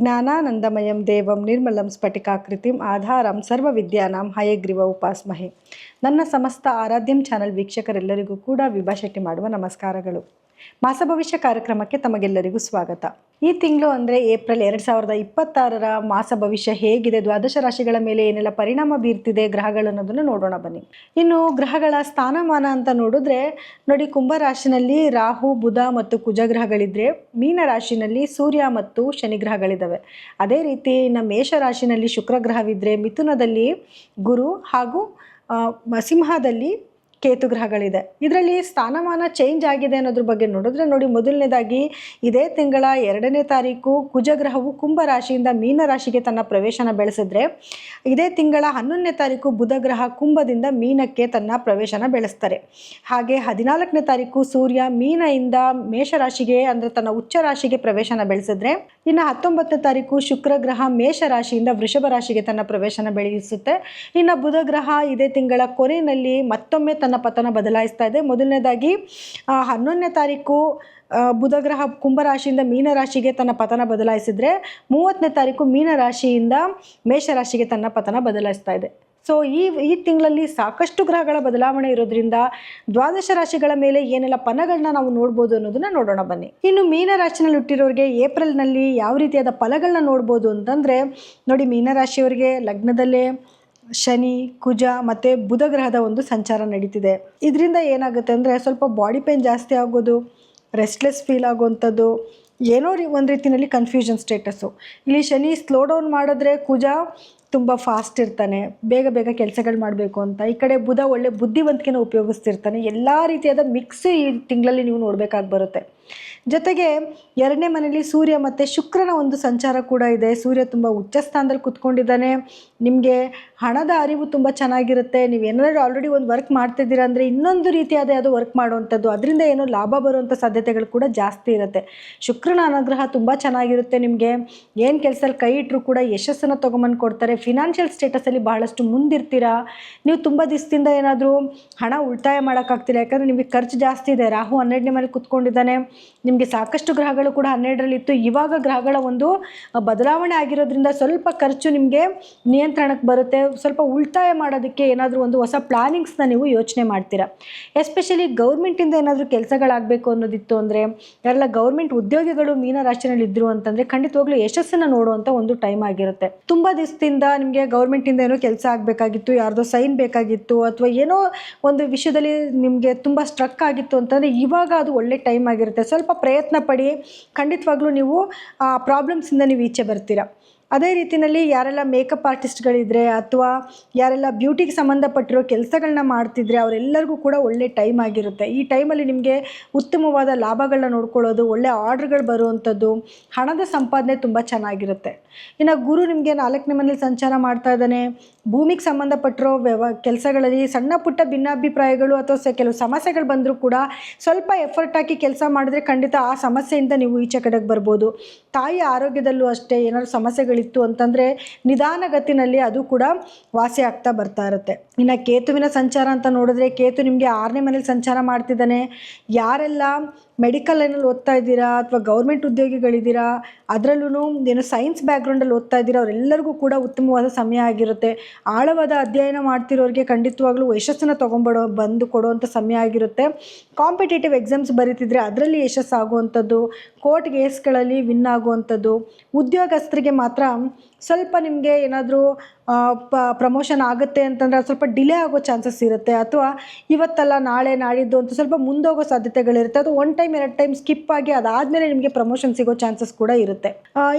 ಜ್ಞಾನಾನಂದಮಯಂ ದೇವಂ ನಿರ್ಮಲಂ ಸ್ಫಟಿಕಾಕೃತಿಂ ಆಧಾರಂ ಸರ್ವವಿದ್ಯಾನಾಂ ಹಯಗ್ರೀವ ಉಪಾಸ್ಮಹೆ. ನನ್ನ ಸಮಸ್ತ ಆರಾಧ್ಯಂ ಚಾನಲ್ ವೀಕ್ಷಕರೆಲ್ಲರಿಗೂ ಕೂಡ ವಿಭಾ ಶೆಟ್ಟಿ ಮಾಡುವ ನಮಸ್ಕಾರಗಳು. ಮಾಸ ಭವಿಷ್ಯ ಕಾರ್ಯಕ್ರಮಕ್ಕೆ ತಮಗೆಲ್ಲರಿಗೂ ಸ್ವಾಗತ. ಈ ತಿಂಗಳು ಅಂದರೆ ಏಪ್ರಿಲ್ 2026ರ ಮಾಸ ಭವಿಷ್ಯ ಹೇಗಿದೆ, ದ್ವಾದಶ ರಾಶಿಗಳ ಮೇಲೆ ಏನೆಲ್ಲ ಪರಿಣಾಮ ಬೀರ್ತಿದೆ ಗ್ರಹಗಳು ಅನ್ನೋದನ್ನು ನೋಡೋಣ ಬನ್ನಿ. ಇನ್ನು ಗ್ರಹಗಳ ಸ್ಥಾನಮಾನ ಅಂತ ನೋಡಿದ್ರೆ ನೋಡಿ, ಕುಂಭ ರಾಶಿನಲ್ಲಿ ರಾಹು, ಬುಧ ಮತ್ತು ಕುಜ ಗ್ರಹಗಳಿದ್ರೆ, ಮೀನ ರಾಶಿನಲ್ಲಿ ಸೂರ್ಯ ಮತ್ತು ಶನಿ ಗ್ರಹಗಳಿದ್ದಾವೆ. ಅದೇ ರೀತಿ ನಮ್ಮ ಮೇಷ ರಾಶಿನಲ್ಲಿ ಶುಕ್ರ ಗ್ರಹವಿದ್ರೆ, ಮಿಥುನದಲ್ಲಿ ಗುರು ಹಾಗೂ ಸಿಂಹದಲ್ಲಿ ಕೇತು ಗ್ರಹಗಳಿದೆ. ಇದರಲ್ಲಿ ಸ್ಥಾನಮಾನ ಚೇಂಜ್ ಆಗಿದೆ ಅನ್ನೋದ್ರ ಬಗ್ಗೆ ನೋಡಿದ್ರೆ ನೋಡಿ, ಮೊದಲನೇದಾಗಿ ಇದೇ ತಿಂಗಳ 2ನೇ ತಾರೀಕು ಕುಜಗ್ರಹವು ಕುಂಭ ರಾಶಿಯಿಂದ ಮೀನ ರಾಶಿಗೆ ತನ್ನ ಪ್ರವೇಶನ ಬೆಳೆಸಿದ್ರೆ, ಇದೇ ತಿಂಗಳ 11ನೇ ತಾರೀಕು ಬುಧ ಗ್ರಹ ಕುಂಭದಿಂದ ಮೀನಕ್ಕೆ ತನ್ನ ಪ್ರವೇಶನ ಬೆಳೆಸ್ತಾರೆ. ಹಾಗೆ 14ನೇ ತಾರೀಕು ಸೂರ್ಯ ಮೀನದಿಂದ ಮೇಷರಾಶಿಗೆ ಅಂದರೆ ತನ್ನ ಉಚ್ಚ ರಾಶಿಗೆ ಪ್ರವೇಶನ ಬೆಳೆಸಿದ್ರೆ, ಇನ್ನು 19ನೇ ತಾರೀಕು ಶುಕ್ರ ಗ್ರಹ ಮೇಷ ರಾಶಿಯಿಂದ ವೃಷಭ ರಾಶಿಗೆ ತನ್ನ ಪ್ರವೇಶನ ಬೆಳೆಸುತ್ತೆ. ಇನ್ನು ಬುಧ ಗ್ರಹ ಇದೇ ತಿಂಗಳ ಕೊನೆಯಲ್ಲಿ ಮತ್ತೊಮ್ಮೆ ತನ್ನ ಪತನ ಬದಲಾಯಿಸ್ತಾ ಇದೆ. ಮೊದಲನೇದಾಗಿ 11ನೇ ತಾರೀಕು ಬುಧ ಗ್ರಹ ಕುಂಭರಾಶಿಯಿಂದ ಮೀನರಾಶಿಗೆ ತನ್ನ ಪತನ ಬದಲಾಯಿಸಿದ್ರೆ, 30ನೇ ತಾರೀಕು ಮೀನರಾಶಿಯಿಂದ ಮೇಷರಾಶಿಗೆ ತನ್ನ ಪತನ ಬದಲಾಯಿಸ್ತಾ ಇದೆ. ಸೊ ಈ ತಿಂಗಳಲ್ಲಿ ಸಾಕಷ್ಟು ಗ್ರಹಗಳ ಬದಲಾವಣೆ ಇರೋದ್ರಿಂದ ದ್ವಾದಶ ರಾಶಿಗಳ ಮೇಲೆ ಏನೆಲ್ಲ ಫಲಗಳನ್ನ ನಾವು ನೋಡ್ಬೋದು ಅನ್ನೋದನ್ನ ನೋಡೋಣ ಬನ್ನಿ. ಇನ್ನು ಮೀನರಾಶಿನಲ್ಲಿ ಹುಟ್ಟಿರೋರಿಗೆ ಏಪ್ರಿಲ್ನಲ್ಲಿ ಯಾವ ರೀತಿಯಾದ ಫಲಗಳನ್ನ ನೋಡ್ಬೋದು ಅಂತಂದರೆ ನೋಡಿ, ಮೀನರಾಶಿಯವರಿಗೆ ಲಗ್ನದಲ್ಲೇ ಶನಿ, ಕುಜ ಮತ್ತು ಬುಧ ಗ್ರಹದ ಒಂದು ಸಂಚಾರ ನಡೀತಿದೆ. ಇದರಿಂದ ಏನಾಗುತ್ತೆ ಅಂದರೆ ಸ್ವಲ್ಪ ಬಾಡಿ ಪೇನ್ ಜಾಸ್ತಿ ಆಗೋದು, ರೆಸ್ಟ್ಲೆಸ್ ಫೀಲ್ ಆಗುವಂಥದ್ದು, ಏನೋ ಒಂದು ರೀತಿಯಲ್ಲಿ ಕನ್ಫ್ಯೂಷನ್ ಸ್ಟೇಟಸ್ಸು. ಇಲ್ಲಿ ಶನಿ ಸ್ಲೋ ಡೌನ್ ಮಾಡಿದ್ರೆ, ಕುಜ ತುಂಬ ಫಾಸ್ಟ್ ಇರ್ತಾನೆ, ಬೇಗ ಬೇಗ ಕೆಲಸಗಳು ಮಾಡಬೇಕು ಅಂತ. ಈ ಕಡೆ ಬುಧ ಒಳ್ಳೆ ಬುದ್ಧಿವಂತಿಕೆನ ಉಪಯೋಗಿಸ್ತಿರ್ತಾನೆ. ಎಲ್ಲ ರೀತಿಯಾದ ಮಿಕ್ಸ್ ಈ ತಿಂಗಳಲ್ಲಿ ನೀವು ನೋಡಬೇಕಾಗಿ ಬರುತ್ತೆ. ಜೊತೆಗೆ 2ನೇ ಮನೆಯಲ್ಲಿ ಸೂರ್ಯ ಮತ್ತು ಶುಕ್ರನ ಒಂದು ಸಂಚಾರ ಕೂಡ ಇದೆ. ಸೂರ್ಯ ತುಂಬ ಉಚ್ಚ ಸ್ಥಾನದಲ್ಲಿ ಕುತ್ಕೊಂಡಿದ್ದಾನೆ. ನಿಮಗೆ ಹಣದ ಅರಿವು ತುಂಬ ಚೆನ್ನಾಗಿರುತ್ತೆ. ನೀವು ಏನಾದರೂ ಆಲ್ರೆಡಿ ಒಂದು ವರ್ಕ್ ಮಾಡ್ತಿದ್ದೀರಾ ಅಂದರೆ ಇನ್ನೊಂದು ರೀತಿಯಾದ ಅದು ವರ್ಕ್ ಮಾಡುವಂಥದ್ದು, ಅದರಿಂದ ಏನೋ ಲಾಭ ಬರುವಂಥ ಸಾಧ್ಯತೆಗಳು ಕೂಡ ಜಾಸ್ತಿ ಇರುತ್ತೆ. ಶುಕ್ರನ ಅನುಗ್ರಹ ತುಂಬ ಚೆನ್ನಾಗಿರುತ್ತೆ. ನಿಮಗೆ ಏನು ಕೆಲಸದಲ್ಲಿ ಕೈ ಇಟ್ಟರು ಕೂಡ ಯಶಸ್ಸನ್ನು ತೊಗೊಂಬಂದು ಕೊಡ್ತಾರೆ. ಫಿನಾನ್ಷಿಯಲ್ ಸ್ಟೇಟಸಲ್ಲಿ ಬಹಳಷ್ಟು ಮುಂದಿರ್ತೀರಾ. ನೀವು ತುಂಬ ದಿವಸದಿಂದ ಏನಾದರೂ ಹಣ ಉಳಿತಾಯ ಮಾಡೋಕ್ಕಾಗ್ತಿಲ್ಲ, ಯಾಕಂದರೆ ನಿಮಗೆ ಖರ್ಚು ಜಾಸ್ತಿ ಇದೆ. ರಾಹು 12ನೇ ಮನೆ ಕುತ್ಕೊಂಡಿದ್ದಾನೆ. ನಿಮಗೆ ಸಾಕಷ್ಟು ಗ್ರಹಗಳು ಕೂಡ 12ರಲ್ಲಿ ಇತ್ತು. ಇವಾಗ ಗ್ರಹಗಳ ಒಂದು ಬದಲಾವಣೆ ಆಗಿರೋದ್ರಿಂದ ಸ್ವಲ್ಪ ಖರ್ಚು ನಿಮಗೆ ನಿಯಂತ್ರಣಕ್ಕೆ ಬರುತ್ತೆ. ಸ್ವಲ್ಪ ಉಳಿತಾಯ ಮಾಡೋದಕ್ಕೆ ಏನಾದರೂ ಒಂದು ಹೊಸ ಪ್ಲಾನಿಂಗ್ಸ್ನ ನೀವು ಯೋಚನೆ ಮಾಡ್ತೀರಾ. ಎಸ್ಪೆಷಲಿ ಗೌರ್ಮೆಂಟಿಂದ ಏನಾದರೂ ಕೆಲಸಗಳಾಗಬೇಕು ಅನ್ನೋದಿತ್ತು ಅಂದರೆ, ಯಾರೆಲ್ಲ ಗೌರ್ಮೆಂಟ್ ಉದ್ಯೋಗಿಗಳು ಮೀನರಾಶಿನಲ್ಲಿ ಇದ್ದರು ಅಂತಂದರೆ ಖಂಡಿತವಾಗ್ಲೂ ಯಶಸ್ಸನ್ನು ನೋಡುವಂಥ ಒಂದು ಟೈಮ್ ಆಗಿರುತ್ತೆ. ತುಂಬ ದಿವಸದಿಂದ ನಿಮಗೆ ಗೌರ್ಮೆಂಟಿಂದ ಏನೋ ಕೆಲಸ ಆಗಬೇಕಾಗಿತ್ತು, ಯಾರ್ದೋ ಸೈನ್ ಬೇಕಾಗಿತ್ತು, ಅಥವಾ ಏನೋ ಒಂದು ವಿಷಯದಲ್ಲಿ ನಿಮಗೆ ತುಂಬ ಸ್ಟ್ರಕ್ ಆಗಿತ್ತು ಅಂತಂದರೆ ಇವಾಗ ಅದು ಒಳ್ಳೆ ಟೈಮ್ ಆಗಿರುತ್ತೆ. ಸ್ವಲ್ಪ ಪ್ರಯತ್ನ ಪಡಿ, ಖಂಡಿತವಾಗ್ಲೂ ನೀವು ಆ ಪ್ರಾಬ್ಲಮ್ಸಿಂದ ನೀವು ಈಚೆ ಬರ್ತೀರಾ. ಅದೇ ರೀತಿಯಲ್ಲಿ ಯಾರೆಲ್ಲ ಮೇಕಪ್ ಆರ್ಟಿಸ್ಟ್ಗಳಿದ್ರೆ ಅಥವಾ ಯಾರೆಲ್ಲ ಬ್ಯೂಟಿಗೆ ಸಂಬಂಧಪಟ್ಟಿರೋ ಕೆಲಸಗಳನ್ನ ಮಾಡ್ತಿದ್ರೆ ಅವರೆಲ್ಲರಿಗೂ ಕೂಡ ಒಳ್ಳೆ ಟೈಮ್ ಆಗಿರುತ್ತೆ. ಈ ಟೈಮಲ್ಲಿ ನಿಮಗೆ ಉತ್ತಮವಾದ ಲಾಭಗಳನ್ನ ನೋಡ್ಕೊಳ್ಳೋದು, ಒಳ್ಳೆ ಆರ್ಡ್ರ್ಗಳು ಬರುವಂಥದ್ದು, ಹಣದ ಸಂಪಾದನೆ ತುಂಬ ಚೆನ್ನಾಗಿರುತ್ತೆ. ಇನ್ನು ಗುರು ನಿಮಗೆ 4ನೇ ಮನೇಲಿ ಸಂಚಾರ ಮಾಡ್ತಾ ಇದ್ದಾನೆ. ಭೂಮಿಗೆ ಸಂಬಂಧಪಟ್ಟಿರೋ ಕೆಲಸಗಳಲ್ಲಿ ಸಣ್ಣ ಪುಟ್ಟ ಭಿನ್ನಾಭಿಪ್ರಾಯಗಳು ಅಥವಾ ಕೆಲವು ಸಮಸ್ಯೆಗಳು ಬಂದರೂ ಕೂಡ ಸ್ವಲ್ಪ ಎಫರ್ಟ್ ಹಾಕಿ ಕೆಲಸ ಮಾಡಿದ್ರೆ ಖಂಡಿತ ಆ ಸಮಸ್ಯೆಯಿಂದ ನೀವು ಈಚೆ ಕಡೆಗೆ ಬರ್ಬೋದು. ತಾಯಿ ಆರೋಗ್ಯದಲ್ಲೂ ಅಷ್ಟೇ ಏನಾದರೂ ಸಮಸ್ಯೆಗಳಿತ್ತು ಅಂತಂದರೆ ನಿಧಾನಗತಿನಲ್ಲಿ ಅದು ಕೂಡ ವಾಸಿ ಆಗ್ತಾ ಬರ್ತಾ ಇರುತ್ತೆ. ಇನ್ನು ಕೇತುವಿನ ಸಂಚಾರ ಅಂತ ನೋಡಿದ್ರೆ, ಕೇತು ನಿಮಗೆ 6ನೇ ಮನೇಲಿ ಸಂಚಾರ ಮಾಡ್ತಿದ್ದಾನೆ. ಯಾರೆಲ್ಲ ಮೆಡಿಕಲ್ ಲೈನಲ್ಲಿ ಓದ್ತಾ ಇದ್ದೀರಾ ಅಥವಾ ಗೌರ್ಮೆಂಟ್ ಉದ್ಯೋಗಿಗಳಿದ್ದೀರಾ, ಅದರಲ್ಲೂ ಏನೋ ಸೈನ್ಸ್ ಬ್ಯಾಕ್ಗ್ರೌಂಡಲ್ಲಿ ಓದ್ತಾ ಇದ್ದೀರಾ, ಅವರೆಲ್ಲರಿಗೂ ಕೂಡ ಉತ್ತಮವಾದ ಸಮಯ ಆಗಿರುತ್ತೆ. ಆಳವಾದ ಅಧ್ಯಯನ ಮಾಡ್ತಿರೋರಿಗೆ ಖಂಡಿತವಾಗ್ಲೂ ಯಶಸ್ಸನ್ನು ಬಂದು ಕೊಡುವಂಥ ಸಮಯ ಆಗಿರುತ್ತೆ. ಕಾಂಪಿಟೇಟಿವ್ ಎಕ್ಸಾಮ್ಸ್ ಬರೀತಿದ್ರೆ ಅದರಲ್ಲಿ ಯಶಸ್ಸಾಗುವಂಥದ್ದು, ಕೋರ್ಟ್ ಕೇಸ್ಗಳಲ್ಲಿ ವಿನ್ ಆಗುವಂಥದ್ದು. ಉದ್ಯೋಗಸ್ಥರಿಗೆ ಮಾತ್ರ ಸ್ವಲ್ಪ ನಿಮಗೆ ಏನಾದರೂ ಪ್ರಮೋಷನ್ ಆಗುತ್ತೆ ಅಂತಂದರೆ ಅದು ಸ್ವಲ್ಪ ಡಿಲೇ ಆಗೋ ಚಾನ್ಸಸ್ ಇರುತ್ತೆ, ಅಥವಾ ಇವತ್ತಲ್ಲ ನಾಳೆ ನಾಡಿದ್ದು ಅಂತ ಸ್ವಲ್ಪ ಮುಂದೋಗೋ ಸಾಧ್ಯತೆಗಳಿರುತ್ತೆ. ಅದು 1 ಟೈಮ್ 2 ಟೈಮ್ ಸ್ಕಿಪ್ ಆಗಿ ಅದಾದಮೇಲೆ ನಿಮಗೆ ಪ್ರಮೋಷನ್ ಸಿಗೋ ಚಾನ್ಸಸ್ ಕೂಡ ಇರುತ್ತೆ.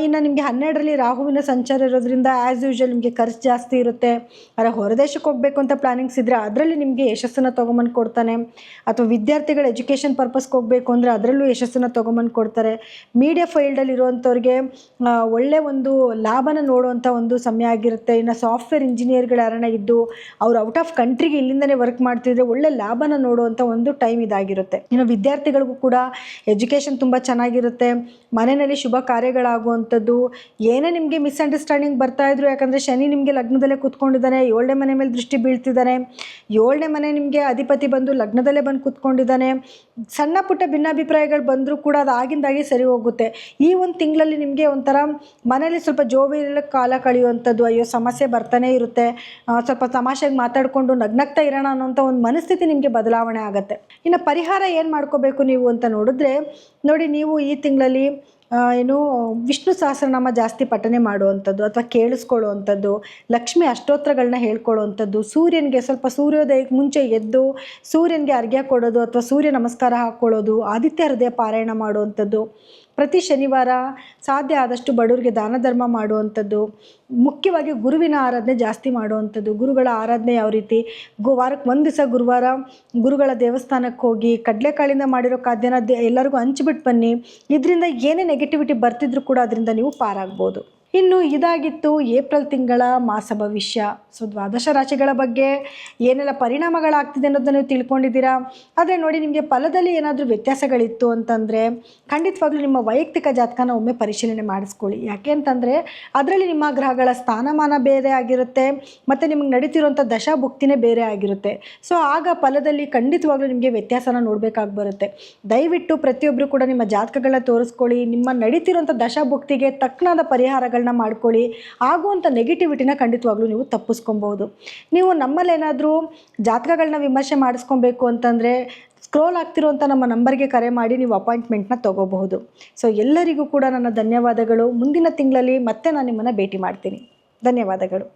ಇನ್ನು ನಿಮಗೆ 12ರಲ್ಲಿ ರಾಹುವಿನ ಸಂಚಾರ ಇರೋದ್ರಿಂದ ಆ್ಯಸ್ ಯೂಶುವಲ್ ನಿಮಗೆ ಖರ್ಚು ಜಾಸ್ತಿ ಇರುತ್ತೆ. ಆದರೆ ಹೊರದೇಶಕ್ಕೆ ಹೋಗಬೇಕು ಅಂತ ಪ್ಲಾನಿಂಗ್ಸ್ ಇದ್ದರೆ ಅದರಲ್ಲಿ ನಿಮಗೆ ಯಶಸ್ಸನ್ನು ತೊಗೊಂಬಂದು ಕೊಡ್ತಾನೆ. ಅಥವಾ ವಿದ್ಯಾರ್ಥಿಗಳು ಎಜುಕೇಷನ್ ಪರ್ಪಸ್ಗೆ ಹೋಗಬೇಕು ಅಂದರೆ ಅದರಲ್ಲೂ ಯಶಸ್ಸನ್ನು ತೊಗೊಂಬಂದು ಕೊಡ್ತಾರೆ. ಮೀಡಿಯಾ ಫೀಲ್ಡಲ್ಲಿ ಇರುವಂಥವ್ರಿಗೆ ಒಳ್ಳೆಯ ಒಂದು ಲಾಭನ ನೋಡುವಂಥ ಒಂದು ಸಮಯ ಆಗಿರುತ್ತೆ. ಇನ್ನು ಸಾಫ್ಟ್ವೇರ್ ಇಂಜಿನಿಯರ್ಗಳು ಯಾರನ್ನ ಇದ್ದು ಅವ್ರು ಔಟ್ ಆಫ್ ಕಂಟ್ರಿಗೆ ಇಲ್ಲಿಂದನೇ ವರ್ಕ್ ಮಾಡ್ತಿದ್ರೆ ಒಳ್ಳೆ ಲಾಭನ ನೋಡುವಂಥ ಒಂದು ಟೈಮ್ ಇದಾಗಿರುತ್ತೆ. ಇನ್ನು ವಿದ್ಯಾರ್ಥಿಗಳಿಗೂ ಕೂಡ ಎಜುಕೇಷನ್ ತುಂಬ ಚೆನ್ನಾಗಿರುತ್ತೆ. ಮನೆಯಲ್ಲಿ ಶುಭ ಕಾರ್ಯಗಳಾಗುವಂಥದ್ದು, ಏನೇ ನಿಮಗೆ ಮಿಸ್ಅಂಡರ್ಸ್ಟ್ಯಾಂಡಿಂಗ್ ಬರ್ತಾ ಇದ್ರು, ಯಾಕಂದರೆ ಶನಿ ನಿಮಗೆ ಲಗ್ನದಲ್ಲೇ ಕೂತ್ಕೊಂಡಿದ್ದಾನೆ, 7ನೇ ಮನೆ ಮೇಲೆ ದೃಷ್ಟಿ ಬೀಳ್ತಿದ್ದಾನೆ. 7ನೇ ಮನೆ ನಿಮಗೆ ಅಧಿಪತಿ ಬಂದು ಲಗ್ನದಲ್ಲೇ ಬಂದು ಕೂತ್ಕೊಂಡಿದ್ದಾನೆ. ಸಣ್ಣ ಪುಟ್ಟ ಭಿನ್ನಾಭಿಪ್ರಾಯಗಳು ಬಂದರೂ ಕೂಡ ಅದು ಆಗಿಂದಾಗಿ ಸರಿ ಹೋಗುತ್ತೆ. ಈ ಒಂದು ತಿಂಗಳಲ್ಲಿ ನಿಮಗೆ ಒಂಥರ ಮನೇಲಿ ಸ್ವಲ್ಪ ಜೋವಿಯಲ್ ಕಾಲ ಕಳೆಯುವಂಥದ್ದು, ಅಯ್ಯೋ ಸಮಸ್ಯೆ ಬರ್ತಾನೆ ಇರುತ್ತೆ, ಸ್ವಲ್ಪ ತಮಾಷೆಗೆ ಮಾತಾಡಿಕೊಂಡು ನಗ್ನಗ್ತಾ ಇರೋಣ ಅನ್ನೋಂಥ ಒಂದು ಮನಸ್ಥಿತಿ ನಿಮಗೆ ಬದಲಾವಣೆ ಆಗುತ್ತೆ. ಇನ್ನು ಪರಿಹಾರ ಏನು ಮಾಡ್ಕೋಬೇಕು ನೀವು ಅಂತ ನೋಡಿದ್ರೆ, ನೋಡಿ ನೀವು ಈ ತಿಂಗಳಲ್ಲಿ ವಿಷ್ಣು ಸಹಸ್ರನಾಮ ಜಾಸ್ತಿ ಪಠನೆ ಮಾಡುವಂಥದ್ದು ಅಥವಾ ಕೇಳಿಸ್ಕೊಳ್ಳುವಂಥದ್ದು, ಲಕ್ಷ್ಮಿ ಅಷ್ಟೋತ್ರಗಳನ್ನ ಹೇಳ್ಕೊಳ್ಳುವಂಥದ್ದು, ಸೂರ್ಯನಿಗೆ ಸ್ವಲ್ಪ ಸೂರ್ಯೋದಯಕ್ಕೆ ಮುಂಚೆ ಎದ್ದು ಸೂರ್ಯನಿಗೆ ಅರ್ಘ್ಯ ಕೊಡೋದು ಅಥವಾ ಸೂರ್ಯ ನಮಸ್ಕಾರ ಹಾಕ್ಕೊಳ್ಳೋದು, ಆದಿತ್ಯ ಹೃದಯ ಪಾರಾಯಣ ಮಾಡುವಂಥದ್ದು, ಪ್ರತಿ ಶನಿವಾರ ಸಾಧ್ಯ ಆದಷ್ಟು ಬಡವರಿಗೆ ದಾನ ಧರ್ಮ ಮಾಡುವಂಥದ್ದು, ಮುಖ್ಯವಾಗಿ ಗುರುವಿನ ಆರಾಧನೆ ಜಾಸ್ತಿ ಮಾಡುವಂಥದ್ದು. ಗುರುಗಳ ಆರಾಧನೆ ಯಾವ ರೀತಿ, ವಾರಕ್ಕೆ ಒಂದು ದಿವಸ ಗುರುವಾರ ಗುರುಗಳ ದೇವಸ್ಥಾನಕ್ಕೆ ಹೋಗಿ ಕಡಲೆಕಾಳಿಂದ ಮಾಡಿರೋ ಖಾದ್ಯನ ಎಲ್ಲರಿಗೂ ಹಂಚ್ಬಿಟ್ಟು ಬನ್ನಿ. ಇದರಿಂದ ಏನೇ ನೆಗೆಟಿವಿಟಿ ಬರ್ತಿದ್ರು ಕೂಡ ಅದರಿಂದ ನೀವು ಪಾರಾಗ್ಬೋದು. ಇನ್ನು ಇದಾಗಿತ್ತು ಏಪ್ರಿಲ್ ತಿಂಗಳ ಮಾಸ ಭವಿಷ್ಯ. ಸೊ ದ್ವಾದಶ ರಾಶಿಗಳ ಬಗ್ಗೆ ಏನೆಲ್ಲ ಪರಿಣಾಮಗಳಾಗ್ತಿದೆ ಅನ್ನೋದನ್ನು ನೀವು ತಿಳ್ಕೊಂಡಿದ್ದೀರಾ. ಆದರೆ ನೋಡಿ, ನಿಮಗೆ ಫಲದಲ್ಲಿ ಏನಾದರೂ ವ್ಯತ್ಯಾಸಗಳಿತ್ತು ಅಂತಂದರೆ ಖಂಡಿತವಾಗ್ಲೂ ನಿಮ್ಮ ವೈಯಕ್ತಿಕ ಜಾತಕನ ಒಮ್ಮೆ ಪರಿಶೀಲನೆ ಮಾಡಿಸ್ಕೊಳ್ಳಿ. ಯಾಕೆ ಅಂತಂದರೆ ಅದರಲ್ಲಿ ನಿಮ್ಮ ಗ್ರಹಗಳ ಸ್ಥಾನಮಾನ ಬೇರೆ ಆಗಿರುತ್ತೆ ಮತ್ತು ನಿಮಗೆ ನಡೀತಿರುವಂಥ ದಶಾಭುಕ್ತಿನೇ ಬೇರೆ ಆಗಿರುತ್ತೆ. ಸೊ ಆಗ ಫಲದಲ್ಲಿ ಖಂಡಿತವಾಗ್ಲೂ ನಿಮಗೆ ವ್ಯತ್ಯಾಸನ ನೋಡಬೇಕಾಗಿ ಬರುತ್ತೆ. ದಯವಿಟ್ಟು ಪ್ರತಿಯೊಬ್ಬರು ಕೂಡ ನಿಮ್ಮ ಜಾತಕಗಳನ್ನ ತೋರಿಸ್ಕೊಳ್ಳಿ, ನಿಮ್ಮ ನಡೀತಿರುವಂಥ ದಶಾಭುಕ್ತಿಗೆ ತಕ್ಕನಾದ ಪರಿಹಾರಗಳನ್ನ ಮಾಡ್ಕೊಳ್ಳಿ. ಆಗುವಂಥ ನೆಗೆಟಿವಿಟಿನ ಖಂಡಿತವಾಗ್ಲೂ ನೀವು ತಪ್ಪಿಸ್ಕೊಬೋದು. ನೀವು ನಮ್ಮಲ್ಲೇನಾದರೂ ಜಾತಕಗಳನ್ನ ವಿಮರ್ಶೆ ಮಾಡಿಸ್ಕೊಬೇಕು ಅಂತಂದರೆ ಸ್ಕ್ರೋಲ್ ಆಗ್ತಿರುವಂಥ ನಮ್ಮ ನಂಬರ್ಗೆ ಕರೆ ಮಾಡಿ ನೀವು ಅಪಾಯಿಂಟ್ಮೆಂಟ್ನ ತೊಗೋಬಹುದು. ಸೊ ಎಲ್ಲರಿಗೂ ಕೂಡ ನನ್ನ ಧನ್ಯವಾದಗಳು. ಮುಂದಿನ ತಿಂಗಳಲ್ಲಿ ಮತ್ತೆ ನಾನು ನಿಮ್ಮನ್ನು ಭೇಟಿ ಮಾಡ್ತೀನಿ. ಧನ್ಯವಾದಗಳು.